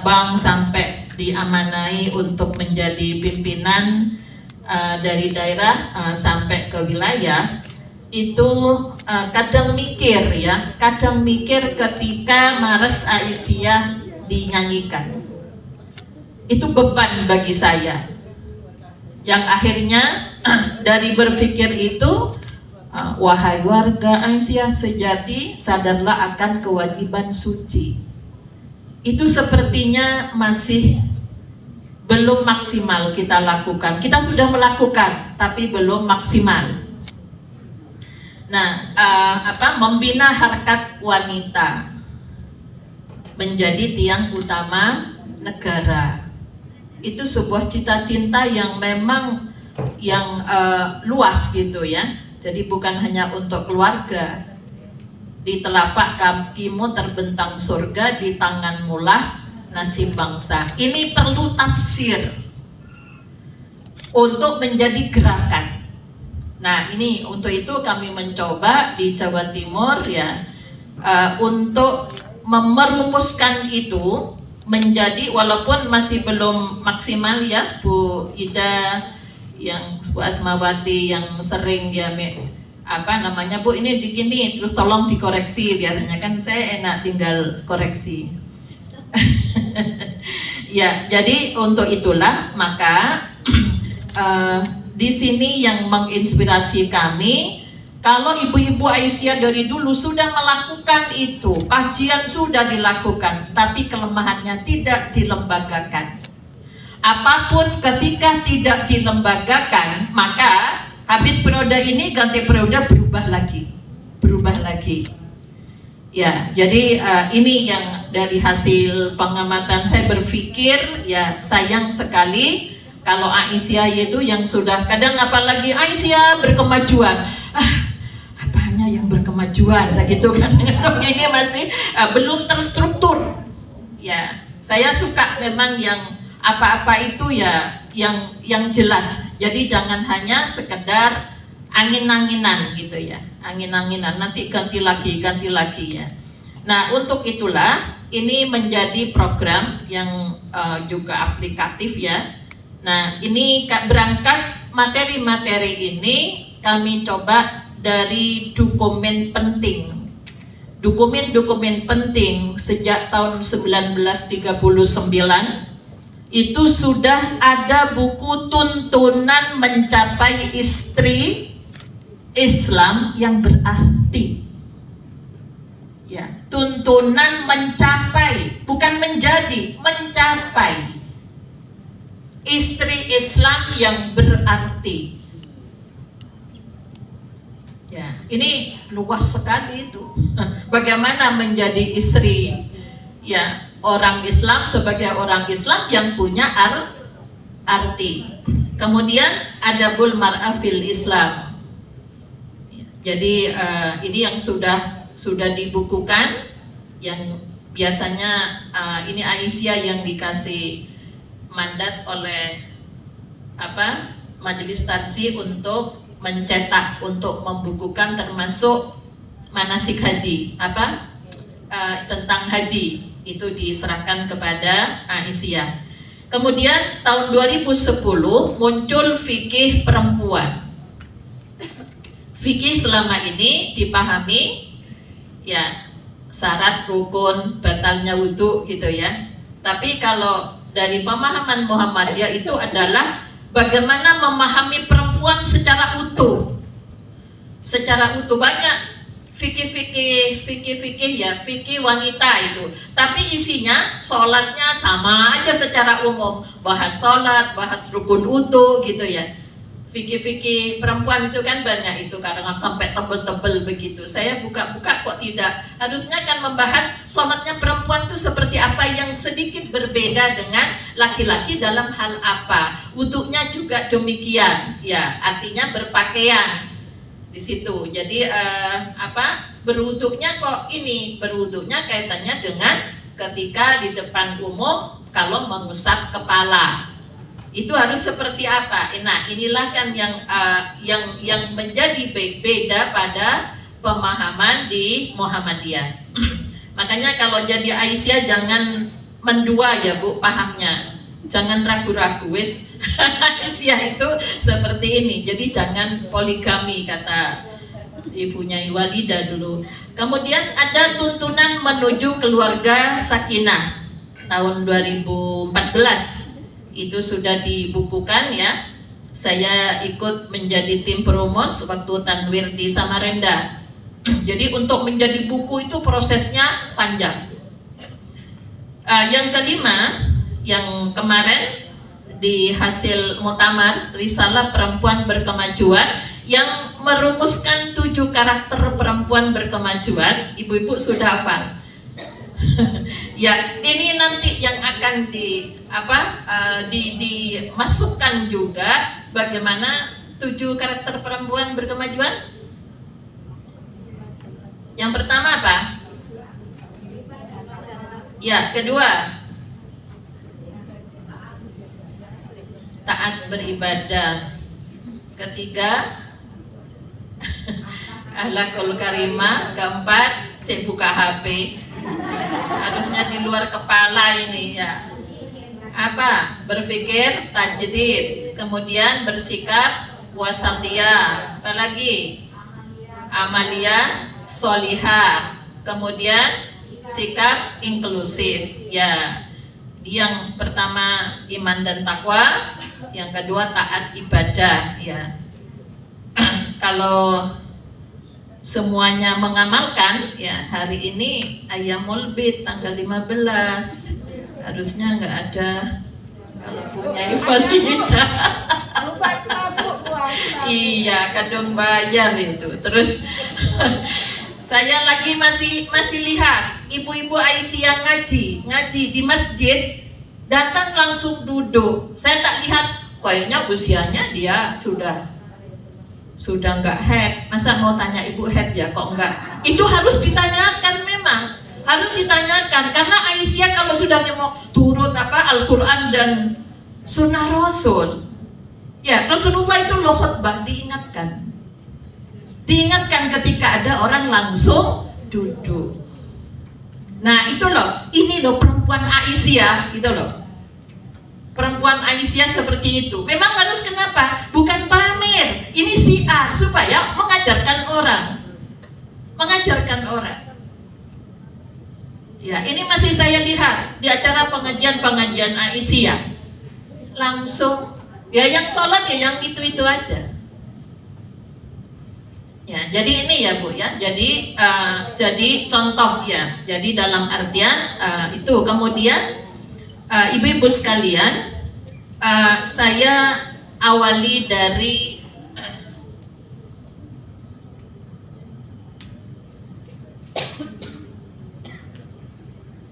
Bang sampai diamanai untuk menjadi pimpinan dari daerah sampai ke wilayah, itu kadang mikir ketika Mares Aisyah dinyanyikan, itu beban bagi saya, yang akhirnya dari berpikir itu, wahai warga Aisyah sejati, sadarlah akan kewajiban suci. Itu sepertinya masih belum maksimal kita lakukan. Kita sudah melakukan, tapi belum maksimal. Nah, membina harkat wanita menjadi tiang utama negara. Itu sebuah cita-cita yang memang luas gitu ya. Jadi bukan hanya untuk keluarga. Di telapak kakimu terbentang surga, di tanganmu lah nasib bangsa. Ini perlu tafsir untuk menjadi gerakan. Nah, ini untuk itu kami mencoba di Jawa Timur ya, untuk merumuskan itu menjadi, walaupun masih belum maksimal ya Bu Ida, yang Bu Asmawati yang sering ya Bu, ini begini, terus tolong dikoreksi. Biasanya kan saya enak tinggal koreksi. Ya, jadi untuk itulah maka di sini yang menginspirasi kami, kalau ibu-ibu Aisyah dari dulu sudah melakukan itu, kajian sudah dilakukan, tapi kelemahannya tidak dilembagakan. Apapun ketika tidak dilembagakan, maka habis periode ini ganti periode berubah lagi. Ya, jadi ini yang dari hasil pengamatan saya berpikir ya, sayang sekali kalau Aisyah itu yang sudah kadang, apalagi Aisyah berkemajuan, apanya yang berkemajuan, gitu kadang-kadang ini masih belum terstruktur. Ya, saya suka memang yang apa-apa itu ya yang jelas. Jadi jangan hanya sekedar angin-anginan gitu ya, angin-anginan nanti ganti lagi ya. Nah, untuk itulah ini menjadi program yang juga aplikatif ya. Nah, ini berangkat materi-materi ini kami coba dari dokumen penting. Dokumen penting sejak tahun 1939 itu sudah ada buku tuntunan mencapai istri Islam yang berarti. Ya, tuntunan mencapai, bukan menjadi, mencapai istri Islam yang berarti. Ya, ini luas sekali itu. Bagaimana menjadi istri ya orang Islam, sebagai orang Islam yang punya arti. Kemudian adabul mar'ah fil Islam. Jadi ini yang sudah dibukukan, yang biasanya ini Aisyah yang dikasih mandat oleh Majelis Tarjih untuk mencetak, untuk membukukan termasuk manasik haji, tentang haji. Itu diserahkan kepada Aisyah. Kemudian tahun 2010 muncul fikih perempuan. Fikih selama ini dipahami ya syarat, rukun, batalnya wudu gitu ya. Tapi kalau dari pemahaman Muhammadiyah itu adalah bagaimana memahami perempuan secara utuh. Secara utuh, banyak fikih ya, fikih wanita itu, tapi isinya sholatnya sama aja secara umum, bahas sholat, bahas rukun wudu gitu ya. Fikih perempuan itu kan banyak itu, kadang sampai tebel-tebel begitu. Saya buka-buka kok tidak, harusnya kan membahas sholatnya perempuan itu seperti apa, yang sedikit berbeda dengan laki-laki dalam hal apa, wudunya juga demikian ya, artinya berpakaian di situ. Jadi berwuduknya kok ini, berwuduknya kaitannya dengan ketika di depan umum kalau mengusap kepala itu harus seperti apa. Nah, inilah kan yang menjadi beda pada pemahaman di Muhammadiyah. Makanya kalau jadi Aisyah jangan mendua ya Bu pahamnya. Jangan ragu-ragu wis. Aisyah itu seperti ini. Jadi jangan poligami kata ibunya Walidah dulu. Kemudian ada tuntunan menuju keluarga sakinah tahun 2014. Itu sudah dibukukan ya. Saya ikut menjadi tim promos waktu Tanwir di Samarinda. Jadi untuk menjadi buku itu prosesnya panjang. Yang kelima, yang kemarin di hasil muktamar Risalah Perempuan Berkemajuan yang merumuskan 7 karakter perempuan berkemajuan, ibu-ibu sudah hafal. Ya, ini nanti yang akan dimasukkan juga bagaimana 7 karakter perempuan berkemajuan. Yang pertama apa? Ya, kedua taat beribadah. Ketiga akhlakul karimah. Keempat saya buka HP. Harusnya di luar kepala ini ya. Apa? Berpikir tajdid, kemudian bersikap wasatiyah, apalagi amaliyah solihah, kemudian sikap inklusif ya. Yang pertama iman dan takwa, yang kedua taat ibadah ya. Kalau semuanya mengamalkan ya, hari ini Ayyamul Bid tanggal 15 harusnya nggak ada kalau punya Walidah. Iya, kadung bayar itu. Terus saya lagi masih lihat ibu-ibu Aisyah ngaji di masjid, datang langsung duduk. Saya tak lihat, kayaknya usianya dia sudah nggak head. Masa mau tanya ibu head ya, kok enggak? Itu harus ditanyakan, memang harus ditanyakan, karena Aisyah kalau sudah mau turut Al-Quran dan Sunnah Rasul ya, Rasulullah itu loh khutbah diingatkan ketika ada orang langsung duduk. Nah itu loh, ini loh perempuan Aisyah, itu loh perempuan Aisyah seperti itu. Memang harus, kenapa? Bukan pamer, ini syiar supaya mengajarkan orang. Ya, ini masih saya lihat di acara pengajian Aisyah. Langsung ya yang sholat ya yang itu aja. Ya, jadi ini ya Bu ya. Jadi contoh ya. Jadi dalam artian itu. Kemudian ibu-ibu sekalian, saya awali dari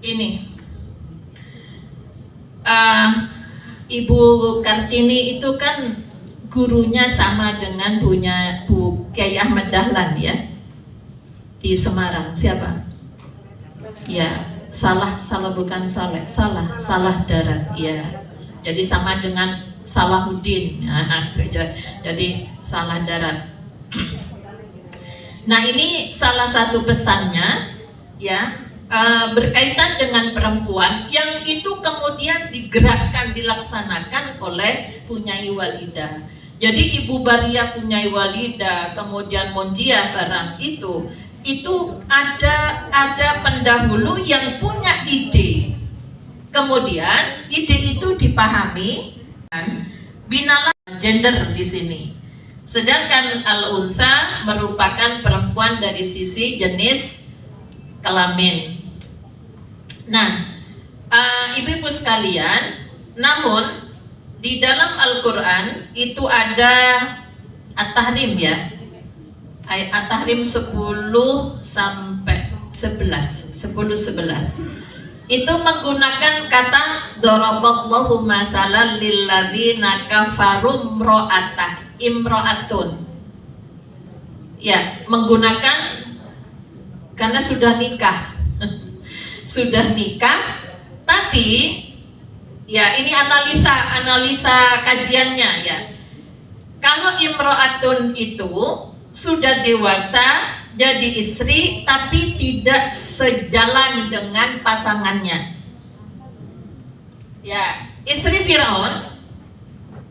ini. Ibu Kartini itu kan gurunya sama dengan Bu Kiai Ahmad Dahlan ya, di Semarang. Siapa? Ya, salah darat ya. Jadi sama dengan Salahuddin. Jadi salah darat. Nah, ini salah satu pesannya ya, berkaitan dengan perempuan yang itu kemudian digerakkan, dilaksanakan oleh Punyai Walidah. Jadi Ibu Baria Punyai Walidah, kemudian Monjiah barang itu ada pendahulu yang punya ide. Kemudian ide itu dipahami dan binalah gender di sini. Sedangkan al-unsa merupakan perempuan dari sisi jenis kelamin. Nah, ibu-ibu sekalian, namun di dalam Al-Quran itu ada At-Tahrim ya, ayat At-Tahrim 10 sampai 11 itu menggunakan kata daraballahu masalan lilladzina kafaru imro'atun ya, menggunakan karena sudah nikah tapi ya ini analisa kajiannya ya, kalau imro'atun itu sudah dewasa jadi istri tapi tidak sejalan dengan pasangannya. Ya, istri Firaun,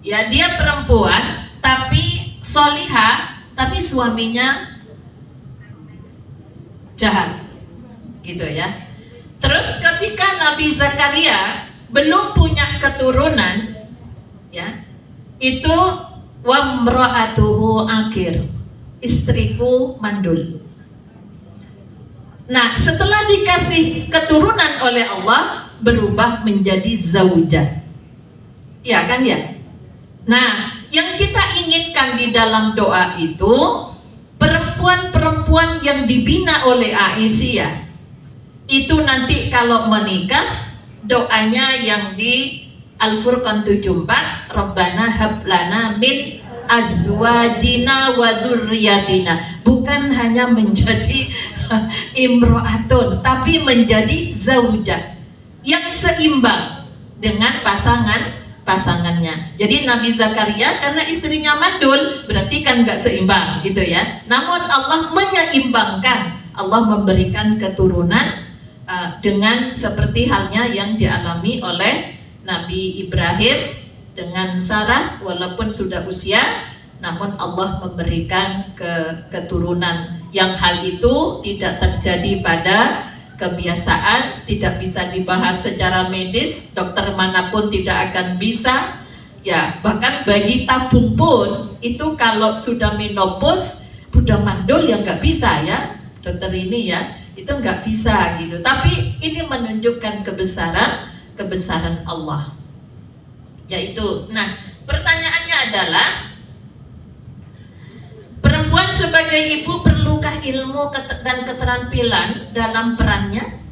ya dia perempuan tapi solihah, tapi suaminya jahat, gitu ya. Terus ketika Nabi Zakaria belum punya keturunan, ya, itu wamra'atuhu akir, istriku mandul. Nah, setelah dikasih keturunan oleh Allah, berubah menjadi zaujah. Ya kan ya? Nah, yang kita inginkan di dalam doa itu perempuan-perempuan yang dibina oleh Aisyah itu nanti kalau menikah doanya yang di Al-Furqan 74, Rabbana hablana min azwajina wa dzurriyyatina, bukan hanya menjadi imro'atun tapi menjadi zaujah yang seimbang dengan pasangannya. Jadi Nabi Zakaria karena istrinya mandul berarti kan nggak seimbang gitu ya. Namun Allah menyeimbangkan, Allah memberikan keturunan dengan seperti halnya yang dialami oleh Nabi Ibrahim dengan Sarah, walaupun sudah usia, namun Allah memberikan keturunan yang hal itu tidak terjadi pada kebiasaan, tidak bisa dibahas secara medis, dokter manapun tidak akan bisa. Ya, bahkan bayi tabung pun itu kalau sudah menopause, sudah mandul ya nggak bisa ya, dokter ini ya, itu nggak bisa gitu. Tapi ini menunjukkan kebesaran Allah. Yaitu, nah pertanyaannya adalah, perempuan sebagai ibu perlukah ilmu dan keterampilan dalam perannya?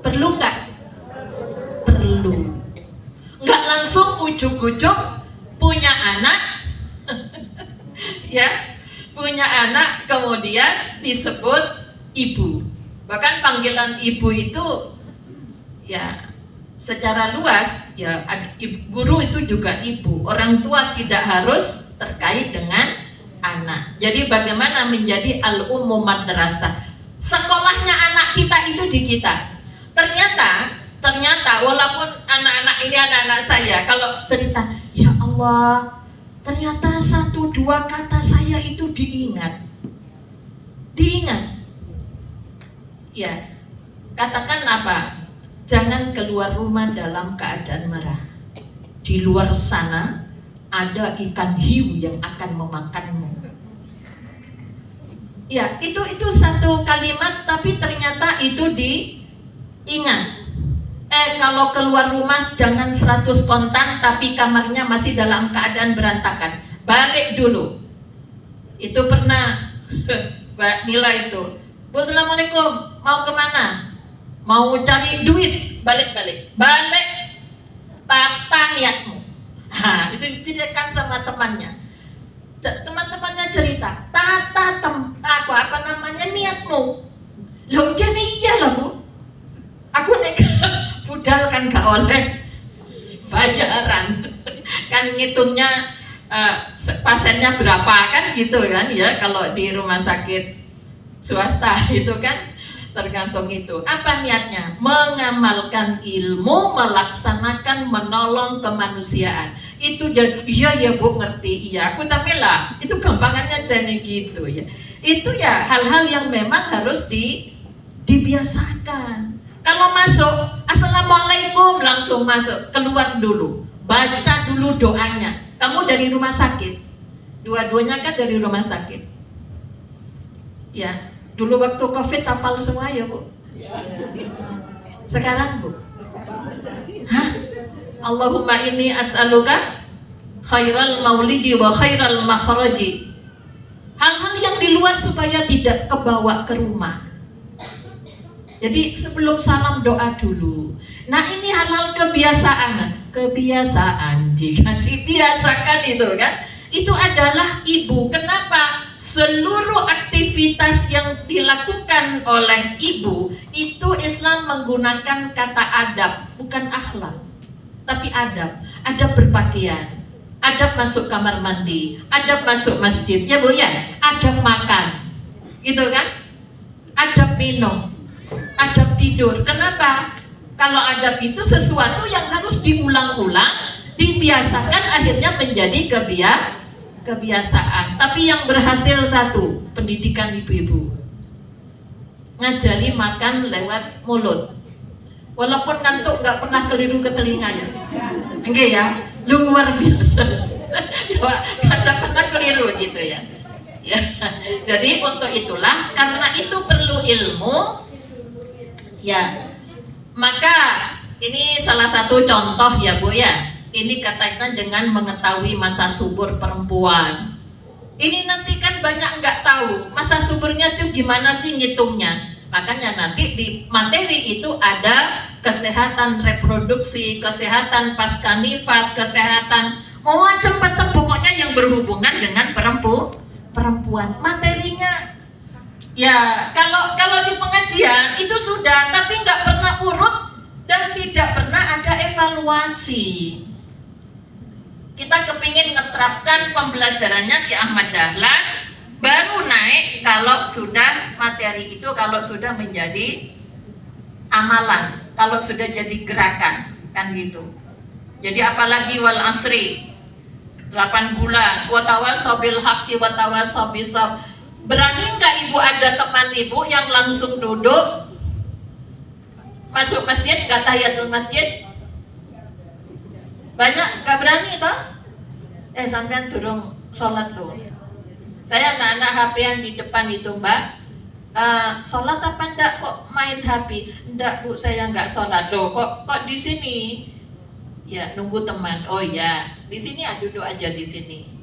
Perlu nggak? Perlu. Nggak langsung ujuk-ujuk punya anak, ya, punya anak kemudian disebut ibu. Bahkan panggilan ibu itu, ya, secara luas, ya, guru itu juga ibu. Orang tua tidak harus terkait dengan anak. Jadi bagaimana menjadi al-ummu madrasah? Sekolahnya anak kita itu di kita. Ternyata walaupun anak-anak ini anak-anak saya, kalau cerita, ya Allah, ternyata 1-2 kata saya itu diingat. Ya, katakan apa? Jangan keluar rumah dalam keadaan marah. Di luar sana ada ikan hiu yang akan memakanmu. Ya, itu satu kalimat, tapi ternyata itu diingat. Kalau keluar rumah jangan 100 kontan, tapi kamarnya masih dalam keadaan berantakan. Balik dulu. Itu pernah Mbak Nila itu, Bu, assalamualaikum, mau kemana? Mau cari duit, balik, tata niatmu. Itu diceritakan sama temannya. Teman-temannya cerita, tata niatmu. Loh, jadi iya loh Bu, aku budal kan gak oleh bayaran, kan ngitungnya pasiennya berapa kan gitu kan ya, kalau di rumah sakit swasta itu kan tergantung itu. Apa niatnya? Mengamalkan ilmu, melaksanakan, menolong kemanusiaan. Itu jadi, iya ya Bu, ngerti, iya aku tapi lah, itu gampangannya jadi gitu ya. Itu ya hal-hal yang memang harus dibiasakan. Kalau masuk, assalamualaikum, langsung masuk, keluar dulu, baca dulu doanya. Kamu dari rumah sakit, dua-duanya kan dari rumah sakit. Ya, dulu waktu COVID hafal semua ya Bu. Sekarang Bu, hah? Allahumma inni as'aluka khairal maulidi wa khairal makhraji. Hal-hal yang di luar supaya tidak kebawa ke rumah. Jadi sebelum salam doa dulu. Nah ini hal-hal kebiasaan jika dibiasakan itu kan, itu adalah ibu. Kenapa? Seluruh aktivitas yang dilakukan oleh ibu itu Islam menggunakan kata adab, bukan akhlak, tapi adab. Adab berpakaian, adab masuk kamar mandi, adab masuk masjid, ya Bu ya, adab makan, gitu kan, adab minum, adab tidur. Kenapa? Kalau adab itu sesuatu yang harus diulang-ulang, dibiasakan, akhirnya menjadi kebiasaan. Tapi yang berhasil satu, pendidikan ibu-ibu. Ngajari makan lewat mulut. Walaupun ngantuk nggak pernah keliru ke telinganya. Enggak ya, luar biasa. Nggak pernah keliru gitu ya. Ya. Jadi untuk itulah, karena itu perlu ilmu, ya. Maka ini salah satu contoh ya Bu ya. Ini kaitan dengan mengetahui masa subur perempuan. Ini nanti kan banyak nggak tahu masa suburnya tuh gimana sih ngitungnya. Makanya nanti di materi itu ada kesehatan reproduksi, kesehatan pasca nifas, kesehatan macam-macam, pokoknya yang berhubungan dengan perempuan. Materinya ya kalau di pengajian itu sudah, tapi nggak pernah urut dan tidak pernah ada evaluasi. Kita kepingin ngeterapkan pembelajarannya Ki Ahmad Dahlan, baru naik kalau sudah materi itu, kalau sudah menjadi amalan, kalau sudah jadi gerakan, kan gitu. Jadi apalagi wal asri 8 bulan, wa tawassaw bil haqqi wa tawassaw bisabr. Berani nggak ibu, ada teman ibu yang langsung duduk masuk masjid nggak tahiyatul masjid? Banyak nggak berani toh? Sampean turun sholat loh. Saya anak-anak HP yang di depan itu Mbak, sholat apa enggak, kok main HP? Enggak Bu, saya enggak sholat. Loh kok di sini? Ya nunggu teman. Oh ya, di sini ya, duduk aja di sini.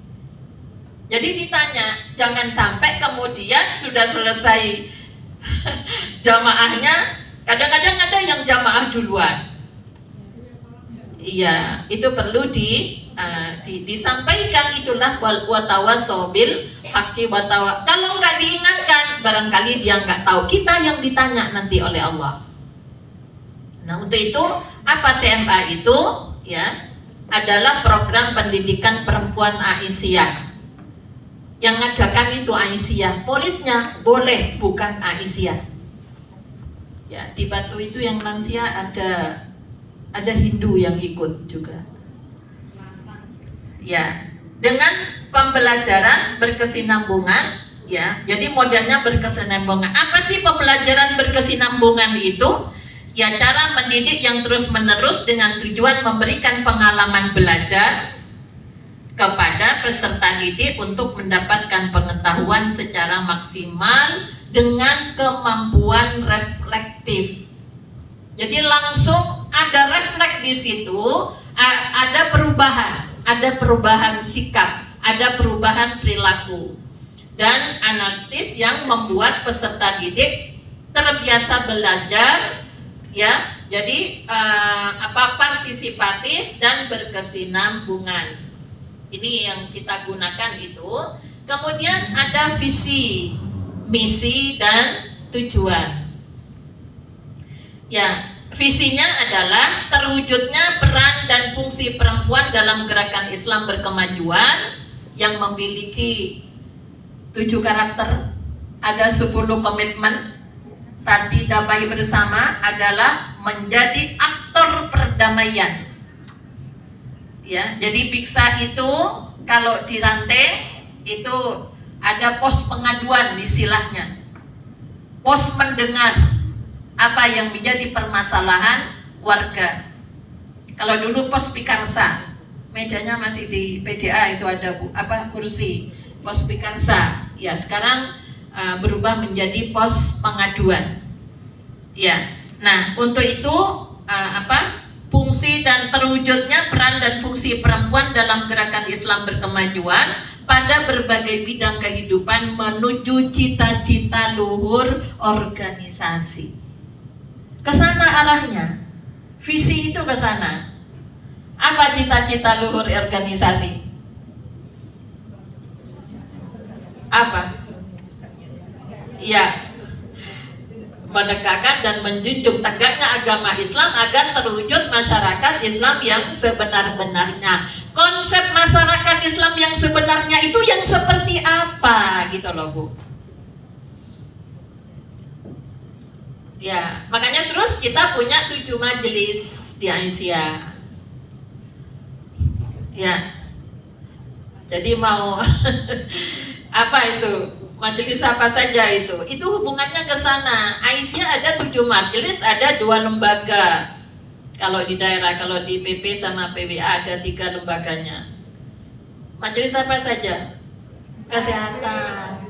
Jadi ditanya, jangan sampai kemudian sudah selesai jamaahnya, kadang-kadang ada yang jamaah duluan. Iya, itu perlu disampaikan, itulah wa tawassaw bil haqqi wa tawa. Kalau nggak diingatkan, barangkali dia nggak tahu. Kita yang ditanya nanti oleh Allah. Nah untuk itu apa TMA itu? Ya, adalah program pendidikan perempuan Aisyah. Yang ngadakan itu Aisyah, muridnya boleh bukan Aisyah. Ya, di Batu itu yang lansia ada Hindu yang ikut juga. Ya, dengan pembelajaran berkesinambungan, ya. Jadi modelnya berkesinambungan. Apa sih pembelajaran berkesinambungan itu? Ya, cara mendidik yang terus-menerus dengan tujuan memberikan pengalaman belajar kepada peserta didik untuk mendapatkan pengetahuan secara maksimal dengan kemampuan reflektif. Jadi langsung ada refleks di situ, ada perubahan sikap, ada perubahan perilaku, dan analitis yang membuat peserta didik terbiasa belajar, ya. Jadi partisipatif dan berkesinambungan. Ini yang kita gunakan itu. Kemudian ada visi, misi, dan tujuan. Ya, visinya adalah terwujudnya peran dan fungsi perempuan dalam gerakan Islam berkemajuan yang memiliki 7 karakter, ada 10 komitmen. Tadi damai bersama adalah menjadi aktor perdamaian. Ya, jadi biksa itu kalau dirantai itu ada pos pengaduan istilahnya, pos mendengar apa yang menjadi permasalahan warga. Kalau dulu pos pikarsa, mejanya masih di PDA itu ada kursi pos pikarsa. Ya, sekarang berubah menjadi pos pengaduan. Ya, nah untuk itu fungsi dan terwujudnya peran dan fungsi perempuan dalam gerakan Islam berkemajuan pada berbagai bidang kehidupan menuju cita-cita luhur organisasi. Kesana arahnya, visi itu kesana. Apa cita-cita luhur organisasi? Apa? Ya, menegakkan dan menjunjung tegaknya agama Islam agar terwujud masyarakat Islam yang sebenar-benarnya. Konsep masyarakat Islam yang sebenarnya itu yang seperti apa gitu loh Bu. Ya, makanya terus kita punya 7 majelis di Aisyah. Ya, jadi mau apa itu? Majelis apa saja itu hubungannya ke sana. Aisyah ada 7 majelis, ada 2 lembaga. Kalau di daerah, kalau di PP sama PWA ada 3 lembaganya. Majelis apa saja? Kesehatan.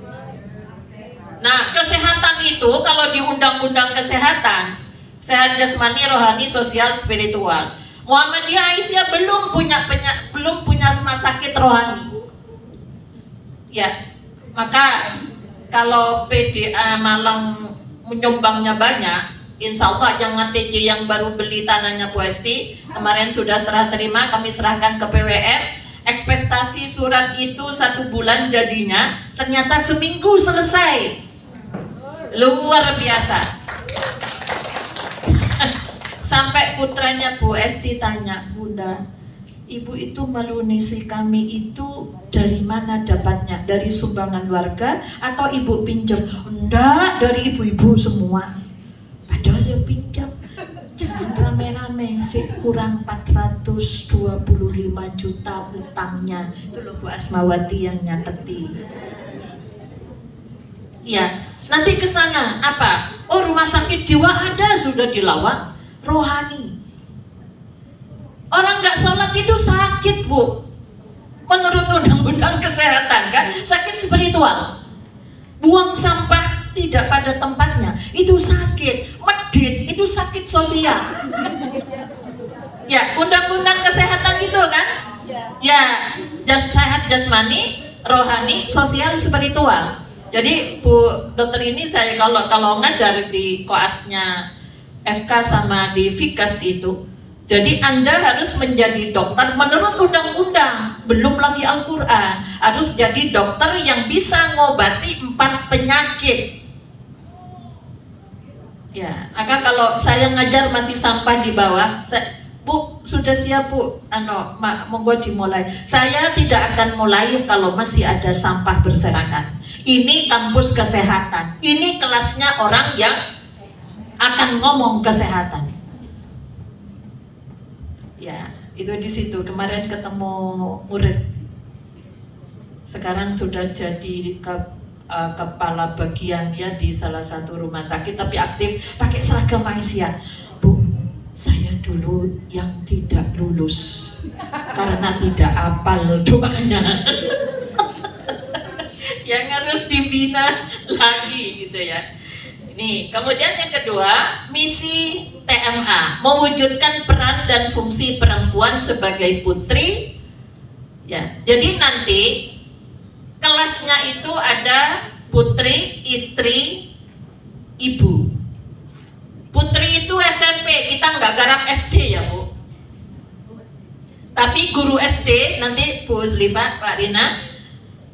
Nah, kesehatan itu kalau di undang-undang kesehatan, sehat jasmani, rohani, sosial, spiritual. Muhammadiyah Aisyah belum punya rumah sakit rohani. Ya, maka kalau PDA Malang menyumbangnya banyak, insya Allah yang TJ yang baru beli tanahnya Bu Esti kemarin sudah serah terima, kami serahkan ke PWR. Ekspektasi surat itu 1 bulan jadinya, ternyata seminggu selesai. Luar biasa. Sampai putranya Bu Esti tanya, Bunda, Ibu itu melunasi kami itu dari mana dapatnya? Dari sumbangan warga atau Ibu pinjam? Enggak, dari ibu-ibu semua. Padahal ya pinjam. Jangan rame-rame sih, kurang 425 juta utangnya. Itu loh Bu Asmawati yang nyateti. Ya, nanti ke sana apa? Oh, rumah sakit jiwa ada sudah dilawat. Rohani. Orang nggak sholat itu sakit, Bu. Menurut undang-undang kesehatan kan, sakit spiritual. Buang sampah tidak pada tempatnya, itu sakit. Medit, itu sakit sosial. Ya, undang-undang kesehatan itu kan? Ya, sehat jasmani, rohani, sosial, spiritual. Jadi Bu Dokter ini saya kalau ngajar di koasnya FK sama di Fikas itu, jadi Anda harus menjadi dokter menurut undang-undang, belum lagi Al-Quran. Harus jadi dokter yang bisa ngobati 4 penyakit. Ya, maka kalau saya ngajar masih sampah di bawah, Bu sudah siap Bu, monggo dimulai. Saya tidak akan mulai kalau masih ada sampah berserakan. Ini kampus kesehatan, ini kelasnya orang yang akan ngomong kesehatan. Ya, itu di situ. Kemarin ketemu murid. Sekarang sudah jadi kepala bagian ya di salah satu rumah sakit, tapi aktif pakai seragam Aisyah. Bu, saya dulu yang tidak lulus karena tidak hafal doanya. Yang harus dibina lagi gitu ya. Ini, kemudian yang kedua, misi TMA, mewujudkan peran dan fungsi perempuan sebagai putri. Ya, jadi nanti kelasnya itu ada putri, istri, ibu. Putri itu SMP, kita nggak garap SD ya Bu. Tapi guru SD, nanti Bu Zlifa, Pak Rina,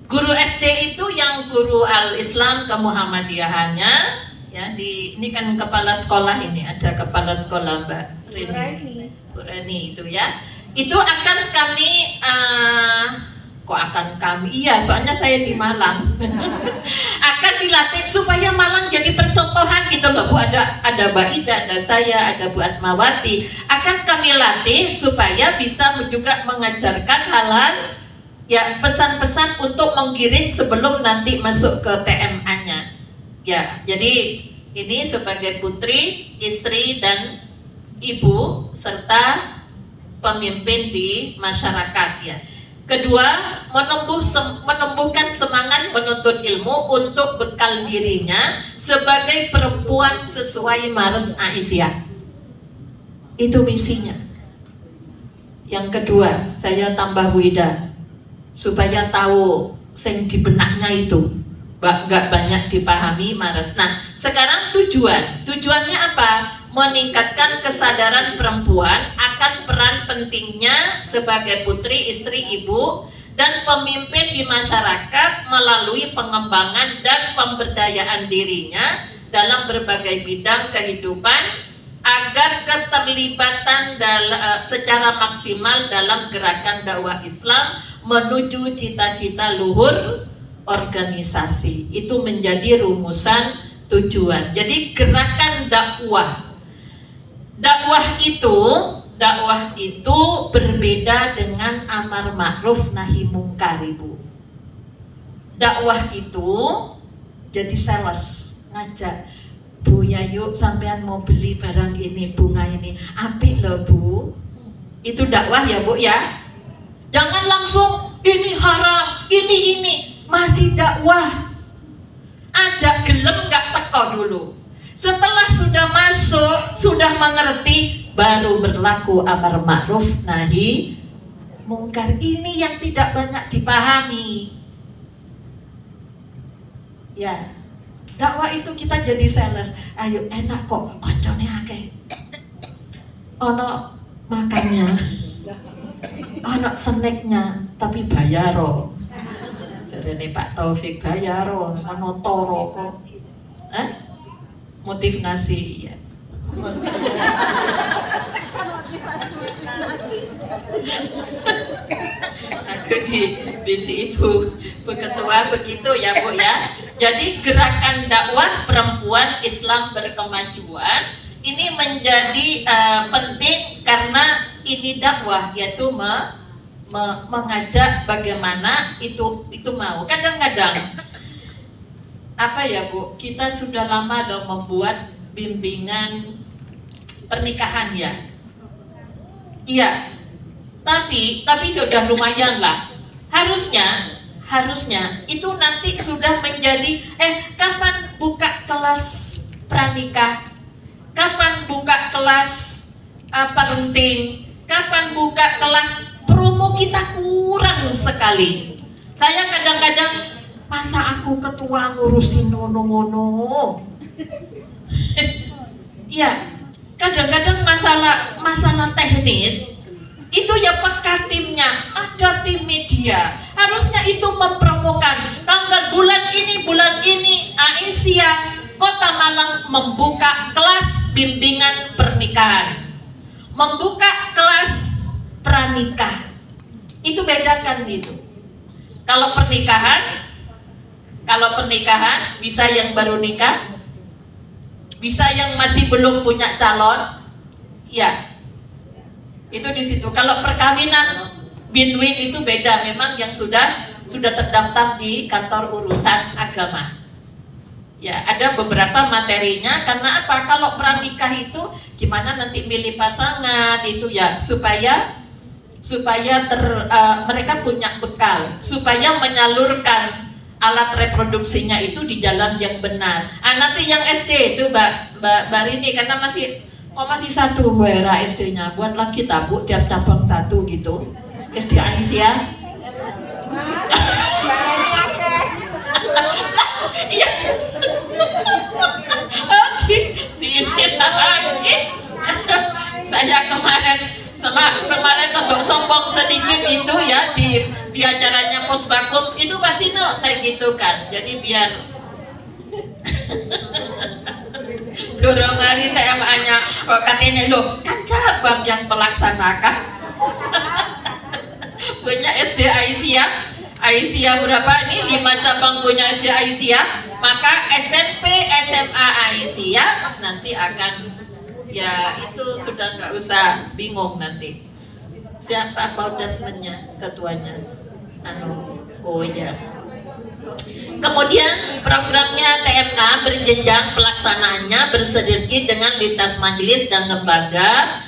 guru SD itu yang guru Al-Islam ke Muhammadiyahannya. Ya, ini kan kepala sekolah, ini ada kepala sekolah Mbak Rini, Bu Reni itu ya. Itu akan kami iya, soalnya saya di Malang. Akan dilatih supaya Malang jadi percontohan gitu loh Bu. Ada Mbak Ida, ada saya, ada Bu Asmawati. Akan kami latih supaya bisa juga mengajarkan hal-hal ya, pesan-pesan untuk menggiring sebelum nanti masuk ke TMA-nya. Ya, jadi ini sebagai putri, istri, dan ibu serta pemimpin di masyarakat ya. Kedua, menumbuhkan semangat menuntut ilmu untuk bekal dirinya sebagai perempuan sesuai Mares Aisyah. Itu misinya. Yang kedua, saya tambah Wida supaya tahu sing di benaknya itu. Nggak banyak dipahami Mares. Nah, sekarang tujuannya apa? Meningkatkan kesadaran perempuan akan peran pentingnya sebagai putri, istri, ibu, dan pemimpin di masyarakat melalui pengembangan dan pemberdayaan dirinya dalam berbagai bidang kehidupan agar keterlibatan secara maksimal dalam gerakan dakwah Islam menuju cita-cita luhur organisasi. Itu menjadi rumusan tujuan. Jadi gerakan dakwah. Dakwah itu berbeda dengan amar ma'ruf nahi mungkar, Ibu. Dakwah itu jadi sales, ngajak, Bu ya yuk sampean mau beli barang ini, bunga ini, apik loh Bu. Itu dakwah ya Bu ya. Jangan langsung ini haram, ini masih dakwah. Ajak gelem nggak teko dulu. Setelah sudah masuk, sudah mengerti, baru berlaku amar ma'ruf nahi mungkar. Ini yang tidak banyak dipahami. Ya, dakwah itu kita jadi sales. Ayo enak kok, koncone akeh. Ono makannya, ono snacknya, tapi bayaro. Jarene Pak Taufik bayaro, ono toro kok. Motivasi ya. Aku di bisi Ibu Ketua begitu ya Bu ya. Jadi gerakan dakwah perempuan Islam berkemajuan ini menjadi penting karena ini dakwah, yaitu mengajak bagaimana itu mau. Kadang-kadang apa ya Bu, kita sudah lama dong membuat bimbingan pernikahan ya. Iya. Tapi sudah lumayan lah. Harusnya itu nanti sudah menjadi kapan buka kelas pranikah? Kapan buka kelas parenting? Kapan buka kelas promo? Kita kurang sekali. Saya kadang-kadang, masa aku ketua ngurusin ngono-ngono? Ya, kadang-kadang masalah teknis itu ya peka timnya, ada tim media. Harusnya itu mempromokan bulan ini Aisyah Kota Malang membuka kelas bimbingan pernikahan, membuka kelas pranikah. Itu bedakan gitu. Kalau pernikahan bisa yang baru nikah, bisa yang masih belum punya calon, ya itu di situ. Kalau perkawinan win-win itu beda, memang yang sudah terdaftar di kantor urusan agama. Ya, ada beberapa materinya. Karena apa? Kalau pranikah itu gimana nanti milih pasangan itu ya supaya mereka punya bekal, supaya menyalurkan alat reproduksinya itu di jalan yang benar. Nanti yang SD itu Mbak Rini, karena masih satu wera SD-nya, buat lagi tabuk tiap cabang satu gitu. SD Aisyah. Iya. Ini lagi. Saya kemarin untuk sombong sedikit itu ya di acaranya Posbakum itu Batino saya gitu kan. Jadi biar dorong hari TMA-nya katanya loh kan cabang yang melaksanakan. Punya SD Aisyah berapa ini? 5 cabang punya SD Aisyah, maka SMP SMA Aisyah nanti akan ya itu sudah nggak usah bingung nanti siapa paudasmennya, ketuanya oh ya. Kemudian programnya TMA berjenjang pelaksanaannya bersinergi dengan lintas majelis dan lembaga.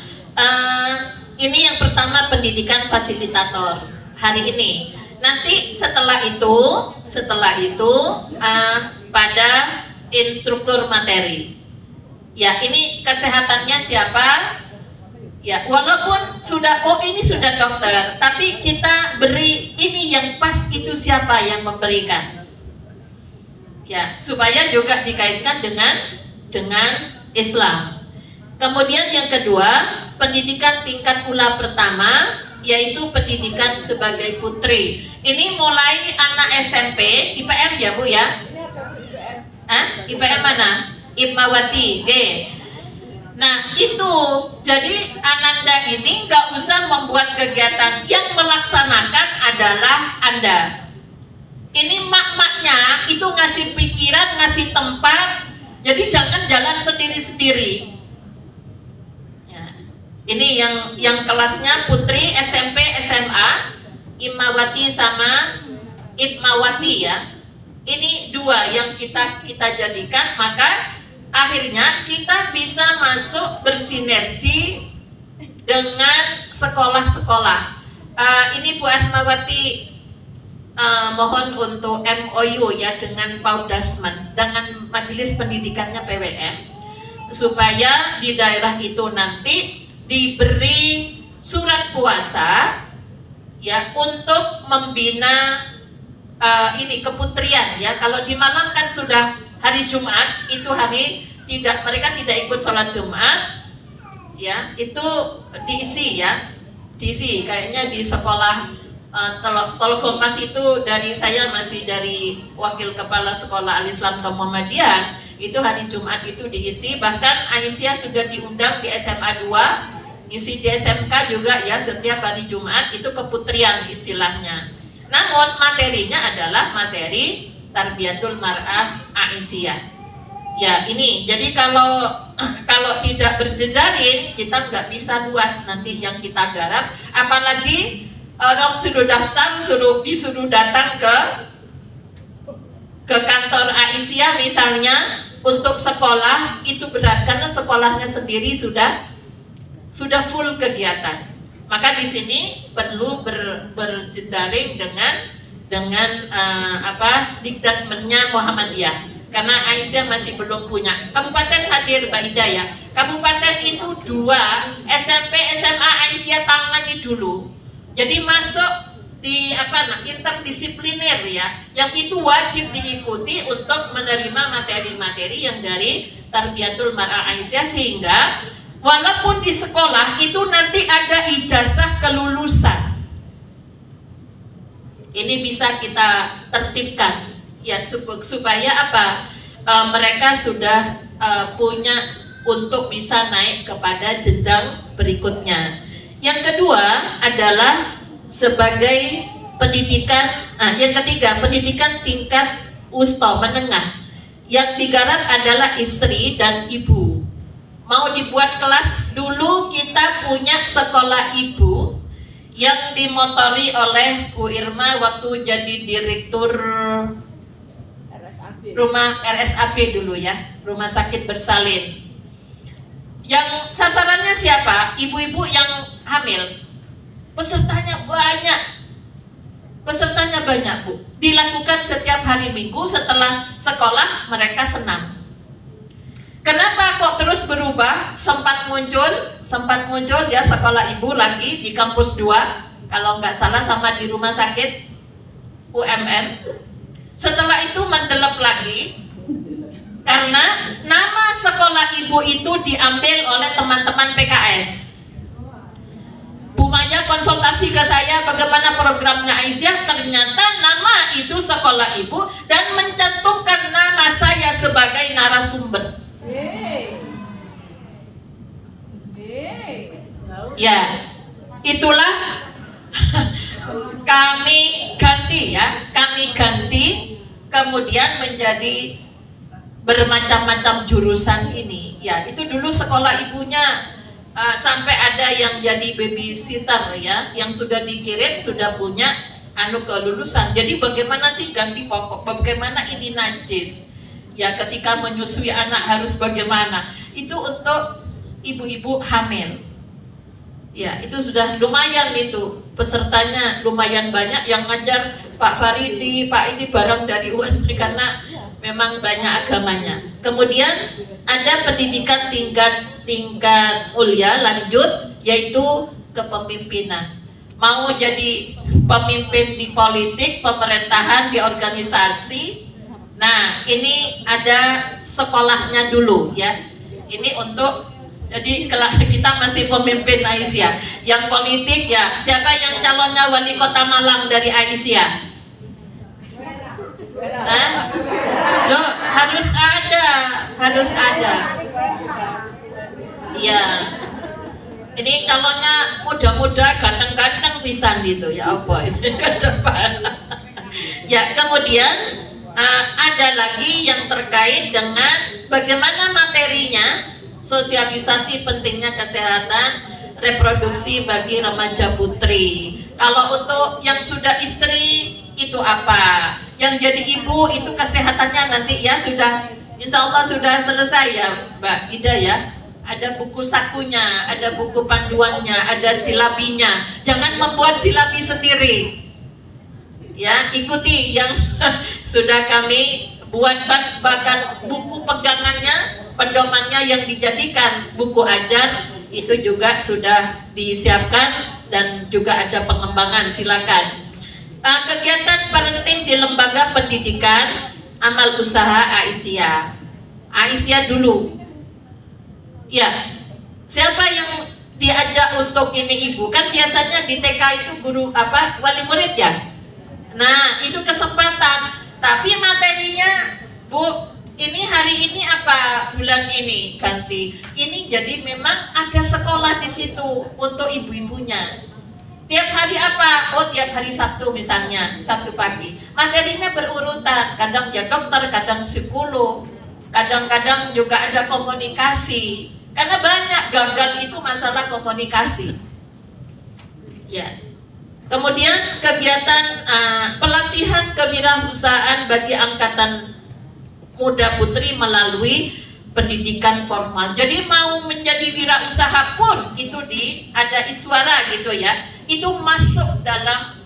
Ini yang pertama pendidikan fasilitator hari ini. Nanti setelah itu pada instruktur materi. Ya, ini kesehatannya siapa? Ya, walaupun ini sudah dokter, tapi kita beri ini yang pas itu siapa yang memberikan? Ya, supaya juga dikaitkan dengan Islam. Kemudian yang kedua, pendidikan tingkat ula pertama, yaitu pendidikan sebagai putri. Ini mulai anak SMP, IPM ya Bu ya? IPM mana? Ibmawati, G. Nah itu, jadi Ananda ini nggak usah membuat kegiatan, yang melaksanakan adalah Anda. Ini mak-maknya itu ngasih pikiran, ngasih tempat, Jadi jangan jalan sendiri-sendiri. Ya. Ini yang kelasnya Putri SMP SMA, Imawati sama Itmawati ya. Ini dua yang kita jadikan, maka akhirnya kita bisa masuk bersinergi dengan sekolah-sekolah. Ini Bu Asmawati mohon untuk MOU ya dengan Paudasmen, dengan Majelis Pendidikannya PWM, supaya di daerah itu nanti diberi surat kuasa ya untuk membina ini keputrian ya. Kalau di Malang kan sudah hari Jumat, itu hari mereka tidak ikut sholat Jumat ya, itu diisi ya, diisi kayaknya di sekolah Tologomas itu saya masih dari wakil kepala sekolah Al-Islam ke Muhammadiyah, itu hari Jumat itu diisi. Bahkan Aisyah sudah diundang di SMA 2, isi di SMK juga ya, setiap hari Jumat itu keputrian istilahnya. Namun materinya adalah materi Tarbiyatul Mar'ah Aisyah. Ya ini, jadi kalau tidak berjejaring kita nggak bisa luas nanti yang kita garap. Apalagi orang suruh daftar, disuruh datang ke kantor Aisyah misalnya untuk sekolah, itu berat karena sekolahnya sendiri sudah full kegiatan. Maka di sini perlu berjejaring dengan Dikdasmennya Muhammadiyah. Karena Aisyah masih belum punya. Kabupaten hadir Mbak Ida ya. Kabupaten itu 2, SMP SMA Aisyah tangani dulu. Jadi masuk di interdisipliner ya. Yang itu wajib diikuti untuk menerima materi-materi yang dari Tarbiyatul Mar'ah Aisyah, sehingga walaupun di sekolah itu nanti ada ijazah kelulusan. Ini bisa kita tertibkan ya, supaya mereka sudah punya untuk bisa naik kepada jenjang berikutnya. Yang kedua adalah sebagai pendidikan, yang ketiga pendidikan tingkat wusta menengah. Yang digarap adalah istri dan ibu. Mau dibuat kelas, dulu kita punya sekolah ibu yang dimotori oleh Bu Irma waktu jadi direktur rumah RSAP dulu ya, rumah sakit bersalin. Yang sasarannya siapa? Ibu-ibu yang hamil. Pesertanya banyak Bu. Dilakukan setiap hari Minggu setelah sekolah, mereka senam. Kenapa kok terus berubah? Sempat muncul ya sekolah ibu lagi di kampus 2, kalau nggak salah sama di rumah sakit UMM. Setelah itu mendelep lagi karena nama sekolah ibu itu diambil oleh teman-teman PKS. Bu Maya konsultasi ke saya bagaimana programnya Aisyah, ternyata nama itu sekolah ibu dan mencantumkan nama saya sebagai narasumber. Ya, itulah kami ganti ya, kemudian menjadi bermacam-macam jurusan ini. Ya, itu dulu sekolah ibunya sampai ada yang jadi babysitter ya, yang sudah dikirim sudah punya kelulusan. Jadi bagaimana sih ganti pokok? Bagaimana ini najis? Ya, ketika menyusui anak harus bagaimana? Itu untuk ibu-ibu hamil. Ya, itu sudah lumayan, itu pesertanya lumayan banyak. Yang ngajar Pak Faridi, Pak ini barang dari UNB karena memang banyak agamanya. Kemudian ada pendidikan tingkat mulia lanjut, yaitu kepemimpinan. Mau jadi pemimpin di politik, pemerintahan, di organisasi. Nah, ini ada sekolahnya dulu ya. Ini untuk, jadi kita masih pemimpin Aisyah. Yang politik ya, siapa yang calonnya wali kota Malang dari Aisyah? Loh, harus ada. Iya. Ini calonnya muda-muda, ganteng-ganteng pisan gitu ya, apa ke depan. Ya, kemudian ada lagi yang terkait dengan bagaimana materinya? Sosialisasi pentingnya kesehatan reproduksi bagi remaja putri. Kalau untuk yang sudah istri itu apa? Yang jadi ibu itu kesehatannya nanti ya sudah, insya Allah sudah selesai ya Mbak Ida ya. Ada buku sakunya, ada buku panduannya, ada silabinya. Jangan membuat silabi sendiri. Ya, ikuti yang sudah kami buat, bahkan buku pegangannya, pedomannya yang dijadikan buku ajar itu juga sudah disiapkan dan juga ada pengembangan. Silakan. Kegiatan parenting di lembaga pendidikan amal usaha Aisyah. Aisyah dulu. Ya, siapa yang diajak untuk ini ibu? Kan biasanya di TK itu guru apa wali murid ya. Nah itu kesempatan. Tapi materinya Bu, ini hari ini apa bulan ini ganti. Ini jadi memang ada sekolah di situ untuk ibu-ibunya. Tiap hari apa? Oh tiap hari Sabtu misalnya, Sabtu pagi. Materinya berurutan, kadang ya dokter, kadang psikolog, kadang-kadang juga ada komunikasi. Karena banyak gagal itu masalah komunikasi. Ya. Kemudian kegiatan pelatihan kewirausahaan bagi angkatan muda putri melalui pendidikan formal. Jadi mau menjadi wirausaha pun itu ada iswara gitu ya. Itu masuk dalam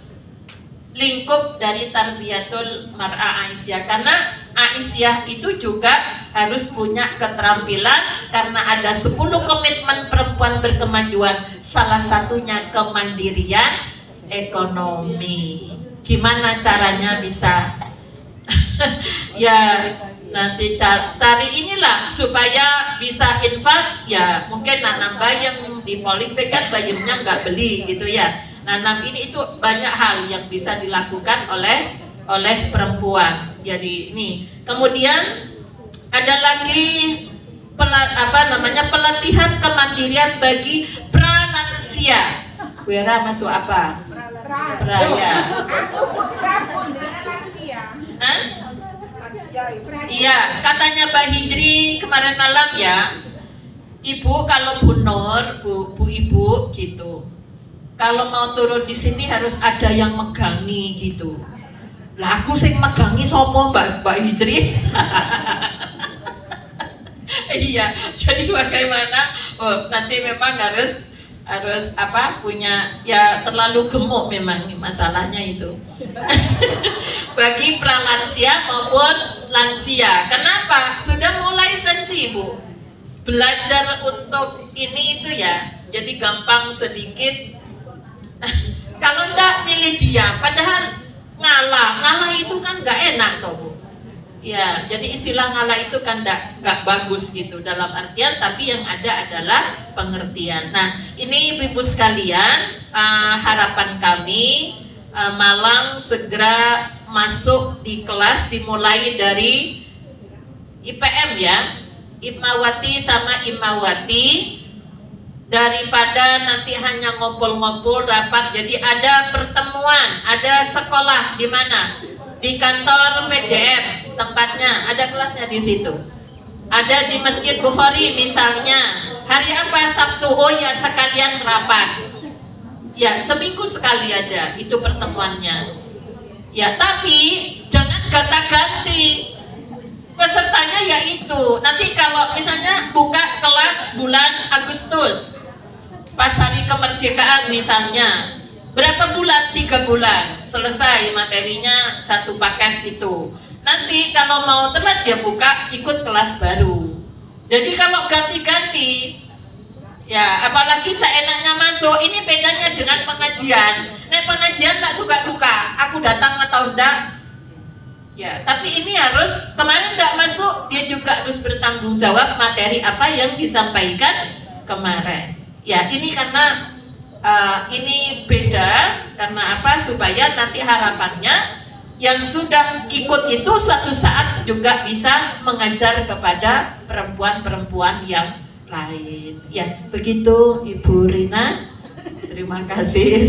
lingkup dari Tarbiyatul Mar'ah Aisyah, karena Aisyah itu juga harus punya keterampilan karena ada 10 komitmen perempuan berkemajuan, salah satunya kemandirian ekonomi. Gimana caranya bisa ya nanti cari inilah supaya bisa infak, ya mungkin nanam bayam di Polybag kan bayamnya nggak beli gitu ya. Nanam ini itu banyak hal yang bisa dilakukan oleh perempuan. Jadi ini kemudian ada lagi pelatihan kemandirian bagi pralansia. Wira masuk apa? Praya. Iya, katanya Mbak Hijri kemarin malam ya, Ibu kalau Bu Nur, Bu Ibu gitu. Kalau mau turun di sini harus ada yang megangi gitu. Lah aku sing megangi sopo Mbak Hijri? Iya, jadi bagaimana? Oh, nanti memang harus punya ya terlalu gemuk memang masalahnya itu. Bagi pralansia maupun lansia. Kenapa? Sudah mulai sensi Bu. Belajar untuk ini itu ya. Jadi gampang sedikit. Kalau enggak milih dia, padahal ngalah itu kan enggak enak toh Bu. Ya, jadi istilah ngalah itu kan enggak bagus gitu dalam artian, tapi yang ada adalah pengertian. Nah, ini Ibu-ibu sekalian, harapan kami Malang segera masuk di kelas dimulai dari IPM ya, Imawati sama Imawati. Daripada nanti hanya ngobrol-ngobrol rapat, jadi ada pertemuan, ada sekolah di mana? Di kantor PDM tempatnya, ada kelasnya di situ. Ada di Masjid Bukhari misalnya. Hari apa? Sabtu. Oh ya sekalian rapat. Ya seminggu sekali aja itu pertemuannya. Ya tapi jangan gonta-ganti. Pesertanya yaitu nanti kalau misalnya buka kelas bulan Agustus pas hari kemerdekaan misalnya, berapa bulan? 3 bulan selesai materinya satu paket itu. Nanti kalau mau telat dia buka ikut kelas baru. Jadi kalau ganti-ganti ya apalagi seenaknya masuk, ini bedanya dengan pengajian. Nek pengajian tak suka-suka aku datang atau enggak. Ya, tapi ini harus, kemarin nggak masuk, dia juga harus bertanggung jawab materi apa yang disampaikan kemarin. Ya, ini karena ini beda, karena apa? Supaya nanti harapannya yang sudah ikut itu suatu saat juga bisa mengajar kepada perempuan-perempuan yang lain. Ya, begitu Ibu Rina. Terima kasih.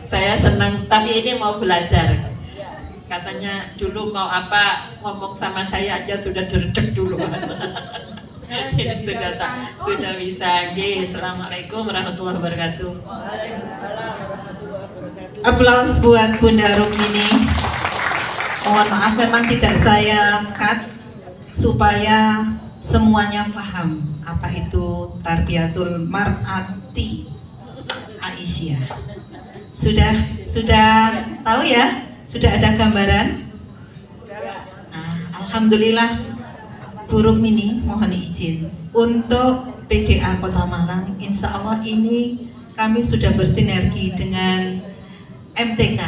Saya senang, tapi ini mau belajar. Katanya dulu mau apa ngomong sama saya aja sudah derdek dulu. Ini sudah bisa. Oke, Assalamualaikum warahmatullahi wabarakatuh. Waalaikumsalam warahmatullahi wabarakatuh. Aplaus buat Bunda Rukmini. Mohon maaf memang tidak saya cut supaya semuanya paham apa itu Tarbiyatul Mar'ati Aisyah. Sudah tahu ya? Sudah ada gambaran? Nah, alhamdulillah Bu Rukmini mohon izin untuk PDA Kota Malang. Insya Allah ini kami sudah bersinergi dengan MTK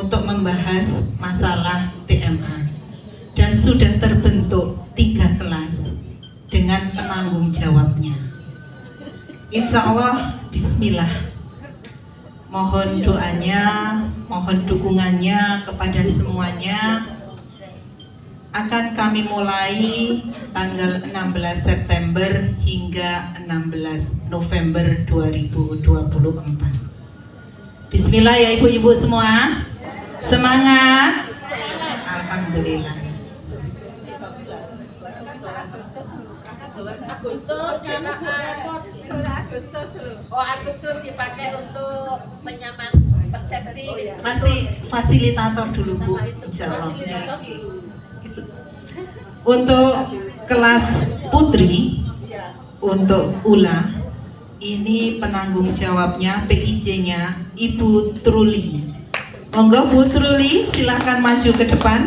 untuk membahas masalah TMA dan sudah terbentuk 3 kelas dengan penanggung jawabnya. Insya Allah, bismillah. Mohon doanya, mohon dukungannya kepada semuanya. Akan kami mulai tanggal 16 September hingga 16 November 2024. Bismillah ya ibu-ibu semua. Semangat. Alhamdulillah. Agustus dipakai untuk menyaman persepsi. Masih fasilitator dulu Bu. Insyaallah. Gitu. Untuk kelas putri, untuk Ula, ini penanggung jawabnya PIJ-nya Ibu Truli. Monggo Bu Truli, silahkan maju ke depan.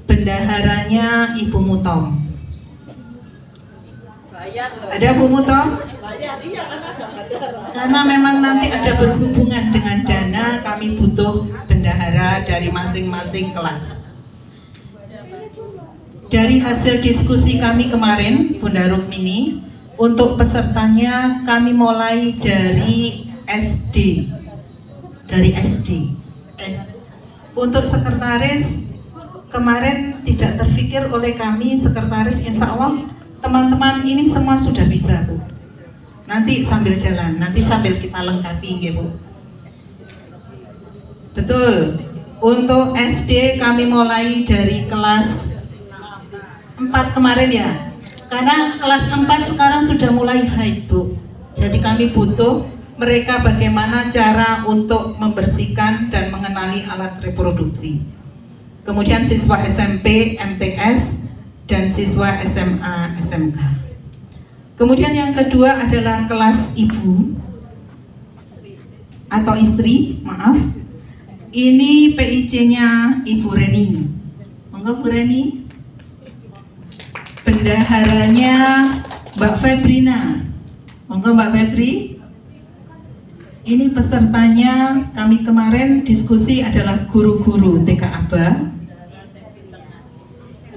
Bendaharanya Ibu Mutom. Ada Bu Mutom? Karena memang nanti ada berhubungan dengan dana, kami butuh bendahara dari masing-masing kelas. Dari hasil diskusi kami kemarin, Bunda Rukmini, untuk pesertanya kami mulai dari SD. Untuk sekretaris, kemarin tidak terpikir oleh kami sekretaris, insya Allah teman-teman ini semua sudah bisa Bu. Nanti sambil jalan, nanti sambil kita lengkapi ya Bu. Betul. Untuk SD kami mulai dari kelas 4 kemarin ya. Karena kelas 4 sekarang sudah mulai haid Bu. Jadi kami butuh mereka bagaimana cara untuk membersihkan dan mengenali alat reproduksi. Kemudian siswa SMP, MTS, dan siswa SMA, SMK. Kemudian yang kedua adalah kelas ibu atau istri, maaf. Ini PIC-nya Ibu Reni. Monggo Bu Reni. Bendaharanya Mbak Febrina. Monggo Mbak Febri. Ini pesertanya kami kemarin diskusi adalah guru-guru TK Aba.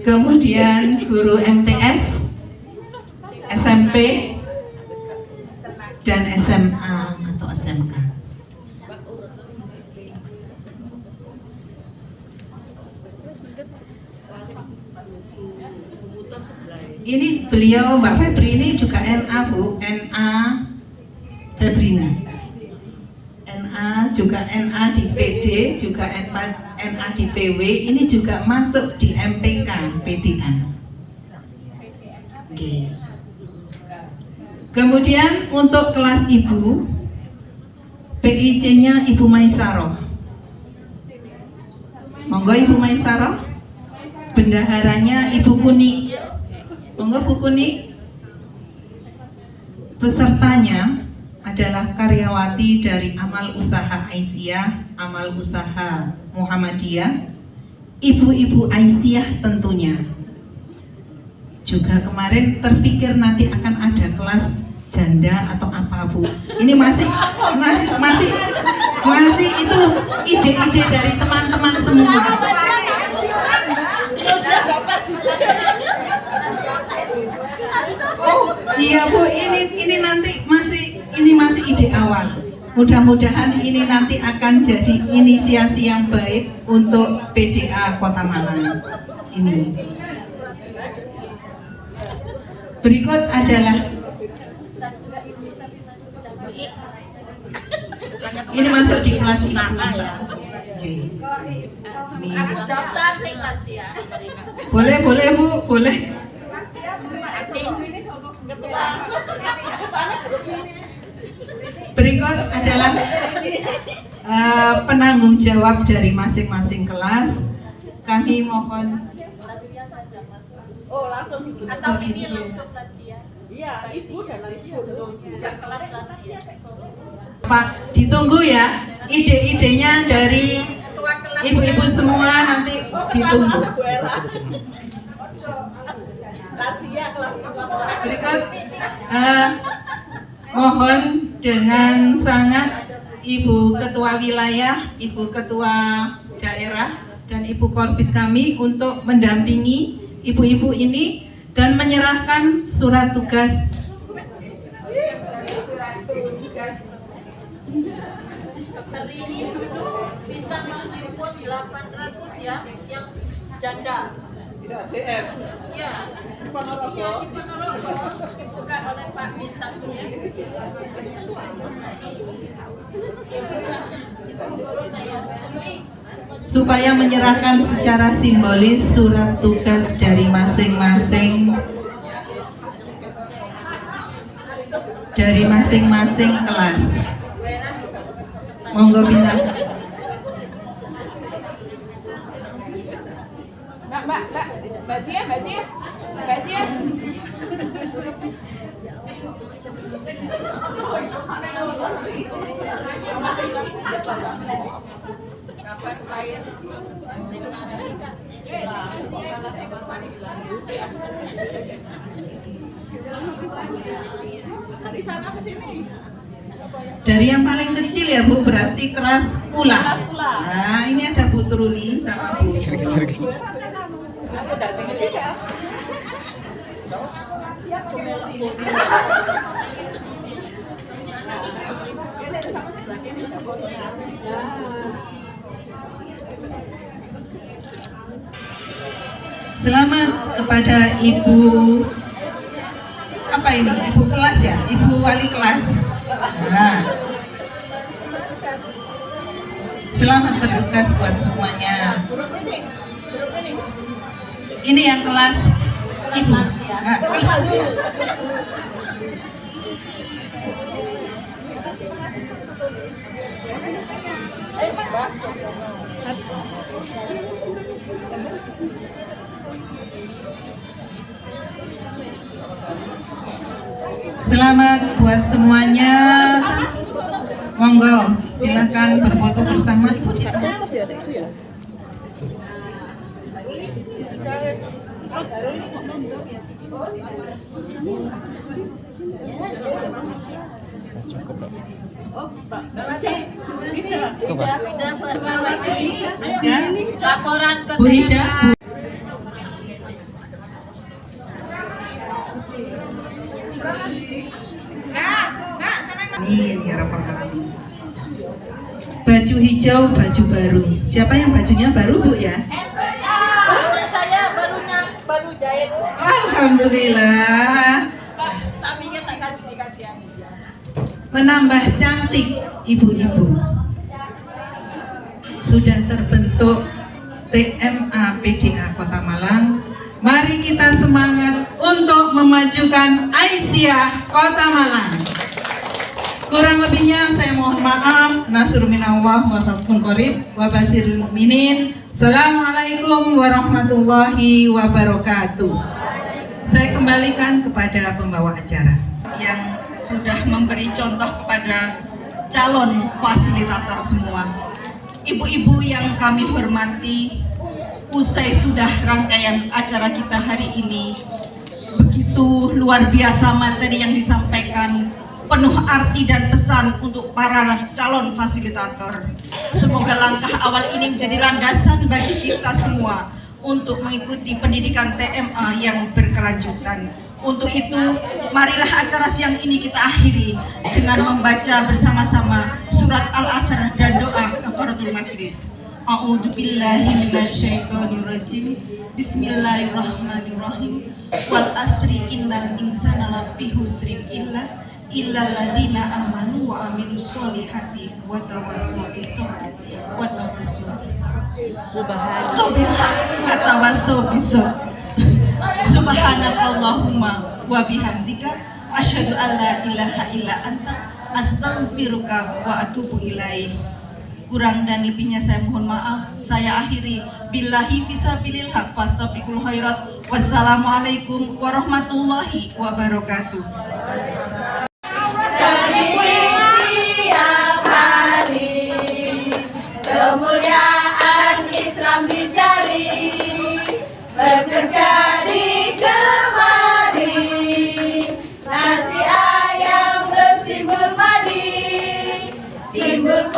Kemudian guru MTS, SMP, dan SMA atau SMK. Ini beliau Mbak Febri ini juga NA Bu, NA Febrina. NA juga NA di PD, juga NA di PW, ini juga masuk di MPK PDA. Oke. Kemudian untuk kelas ibu, PIC-nya Ibu Maisaroh. Monggo Ibu Maisaroh. Bendaharanya Ibu Kuni. Monggo Bu Kuni. Pesertanya adalah karyawati dari Amal Usaha Aisyah, Amal Usaha Muhammadiyah, Ibu-ibu Aisyah tentunya. Juga kemarin terpikir nanti akan ada kelas janda atau apa Bu. Ini masih itu ide-ide dari teman-teman semua. Oh iya Bu, ini nanti masih ide awal. Mudah-mudahan ini nanti akan jadi inisiasi yang baik untuk PDA Kota Malang ini. Berikut adalah ini masuk di kelas ibu. Daftar nih lansia. Boleh Bu, boleh. Berikut adalah penanggung jawab dari masing-masing kelas. Kami mohon Oh, langsung Atau ini langsung lansia. Iya, ibu dan lansia dong. Kelas lansia. Pak, ditunggu ya ide-idenya dari Ketua kelas. ibu-ibu semua, nanti ditunggu. Bu Era. Lansia kelas kelas. Berikut mohon dengan sangat Ibu Ketua Wilayah, Ibu Ketua Daerah, dan Ibu Korbit kami untuk mendampingi ibu-ibu ini dan menyerahkan surat tugas. Hari ini dulu bisa menghimpun 800 ya yang janda. Tidak CM. Iya. Di Ponorogo dibuka oleh Pak Bin Samsudin. Supaya menyerahkan secara simbolis surat tugas dari masing-masing kelas. Monggo bintang. Mbak Zia. Kapan lahir? Dari sana ke sini. Dari yang paling kecil ya Bu, berarti kelas pula. Kelas pula. Nah, ini ada Bu Truli sama Bu. Aku udah sini ya. Selamat kepada Ibu apa ini? Ibu kelas ya? Ibu wali kelas. Nah. Selamat bertugas buat semuanya. Ini yang kelas Ibu. Nah, selamat buat semuanya. Monggo, silakan berfoto bersama Ibu di tengah. Laporan ke Bu Ida. Amin ya rabbal alamin. Baju hijau, baju baru. Siapa yang bajunya baru Bu ya? Saya baru jahit. Alhamdulillah. Tapi kita dikasih. Menambah cantik ibu-ibu. Sudah terbentuk TMA PDA Kota Malang. Mari kita semangat untuk memajukan Aisyah Kota Malang. Kurang lebihnya saya mohon maaf. Nasrul minallah wa fathun qarib wa basiril mukminin. Assalamualaikum warahmatullahi wabarakatuh. Saya kembalikan kepada pembawa acara yang sudah memberi contoh kepada calon fasilitator semua. Ibu-ibu yang kami hormati, usai sudah rangkaian acara kita hari ini, begitu luar biasa materi yang disampaikan, penuh arti dan pesan untuk para calon fasilitator. Semoga langkah awal ini menjadi landasan bagi kita semua untuk mengikuti pendidikan TMA yang berkelanjutan. Untuk itu, marilah acara siang ini kita akhiri dengan membaca bersama-sama surat Al-Asr dan doa kafaratul majlis. A'udzu billahi minasyaitonir rajim. Bismillahirrahmanirrahim. Wal asri innal insana lafi husrin illa illal ladzina amanu wa amilus solihati wa tawassaw bis sabri wa tawassaw Subhanakallahumma wa bihamdika asyhadu an la ilaha illa anta astaghfiruka wa atubu ilaik. Kurang dan lebihnya saya mohon maaf. Saya akhiri billahi fisabilil haq fastabiqul khairat. Wassalamualaikum warahmatullahi wabarakatuh. Kemuliaan Islam dicari, bekerja di kemari, nasi ayam bersimbol padi, simbol